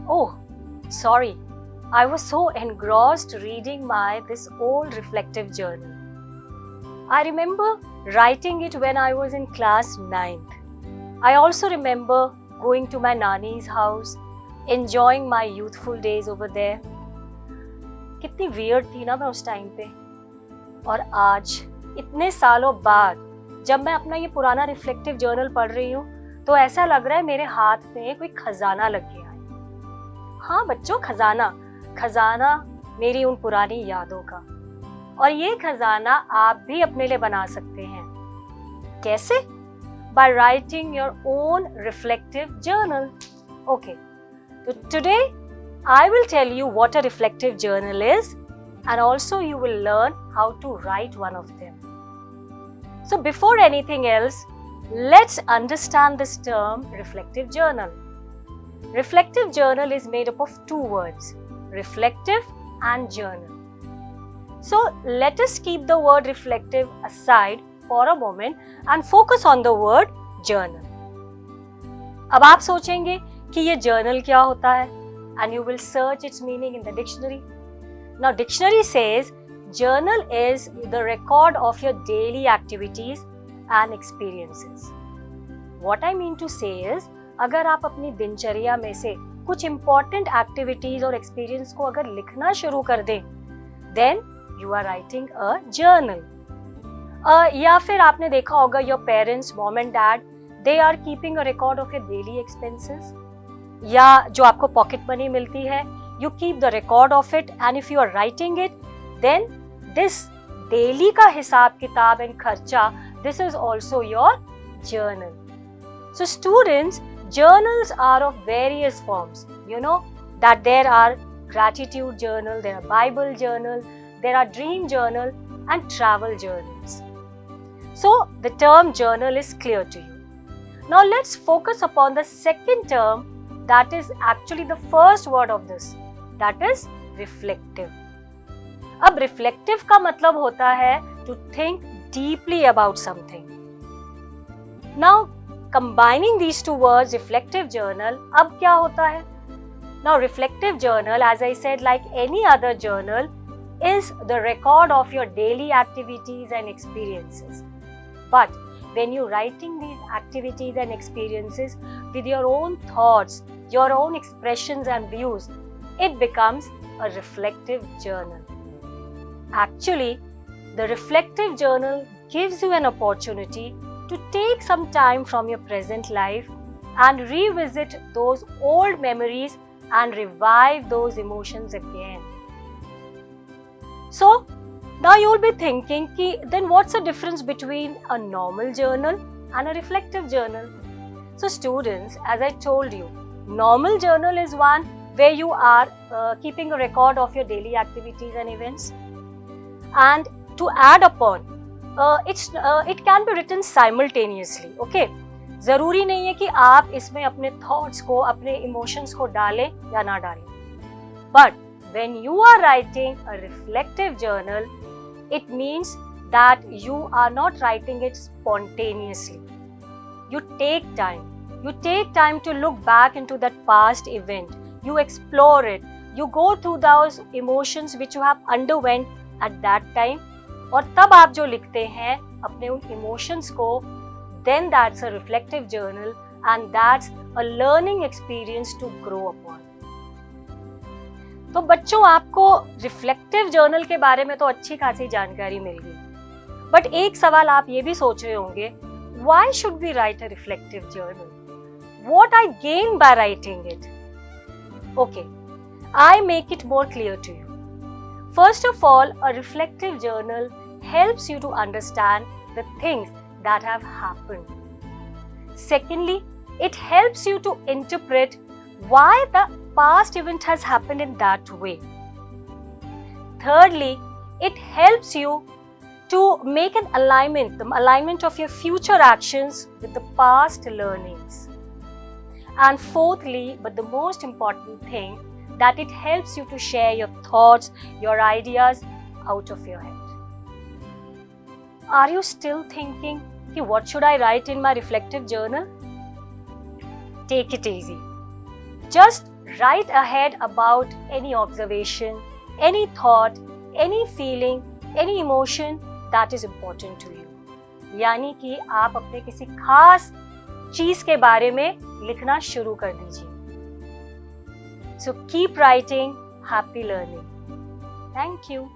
Oh, sorry. I was so engrossed reading this old reflective journal. I remember writing it when I was in class 9th. I also remember going to my Nani's house, enjoying my youthful days over there. कितनी weird थी ना मैं उस time पे. और आज इतने सालों बाद जब मैं अपना ये पुराना रिफ्लेक्टिव जर्नल पढ़ रही हूँ तो ऐसा लग रहा है मेरे हाथ में कोई खजाना लग गया है. हाँ बच्चों, खजाना मेरी उन पुरानी यादों का. और ये खजाना आप भी अपने लिए बना सकते हैं. कैसे? By writing your own reflective journal. Okay, so today I will tell you what a reflective journal is, and also you will learn how to write one of them. So before anything else, let's understand this term reflective journal. Reflective journal is made up of two words, reflective and journal. So let us keep the word reflective aside for a moment and focus on the word journal. अब आप सोचेंगे कि ये journal क्या होता है, and you will search its meaning in the dictionary. Now dictionary says journal is the record of your daily activities and experiences. What I mean to say is अगर आप अपनी दिनचर्या में से कुछ important activities और experience को अगर लिखना शुरू कर दें, then you are writing a journal. या फिर आपने देखा होगा your parents, mom and dad, they are keeping a record of your daily expenses. या जो आपको pocket money मिलती है, you keep the record of it, and if you are writing it, then this daily का हिसाब किताब and खर्चा, this is also your journal. So students, journals are of various forms. You know that there are gratitude journal, there are Bible journal, there are dream journal and travel journals. So the term journal is clear to you. Now let's focus upon the second term, that is actually the first word of this, that is reflective. अब reflective का मतलब होता है to think deeply about something. Now combining these two words, reflective journal, अब क्या होता है? Now reflective journal, as I said, like any other journal, is the record of your daily activities and experiences. But when you're writing these activities and experiences with your own thoughts, your own expressions and views, it becomes a reflective journal. Actually, the reflective journal gives you an opportunity to take some time from your present life and revisit those old memories and revive those emotions again. So, now you will be thinking, then what's the difference between a normal journal and a reflective journal? So students, as I told you, normal journal is one where you are keeping a record of your daily activities and events. And to add upon, it can be written simultaneously, okay? ज़रूरी नहीं है कि आप इसमें अपने thoughts को, अपने emotions को डालें या ना डालें. But when you are writing a reflective journal, it means that you are not writing it spontaneously. You take time. You take time to look back into that past event. You explore it. You go through those emotions which you have underwent at that time. और तब आप जो लिखते हैं अपने उन emotions को, then that's a reflective journal and that's a learning experience to grow upon. तो बच्चों, आपको रिफ्लेक्टिव जर्नल के बारे में तो अच्छी खासी जानकारी मिल गई, बट एक सवाल आप ये भी सोच रहे होंगे, why should we write a reflective journal? What I gain by writing it? Okay, I make it more clear to you. First of all, a reflective journal helps you to understand the things that have happened. Secondly, it helps you to interpret why the past event has happened in that way. Thirdly, it helps you to make an alignment, the alignment of your future actions with the past learnings. And fourthly, but the most important thing, that it helps you to share your thoughts, your ideas out of your head. Are you still thinking, what should I write in my reflective journal? Take it easy. Just write ahead about any observation, any thought, any feeling, any emotion that is important to you. यानी कि आप अपने किसी खास चीज के बारे में लिखना शुरू कर दीजिए. So keep writing, happy learning. Thank you.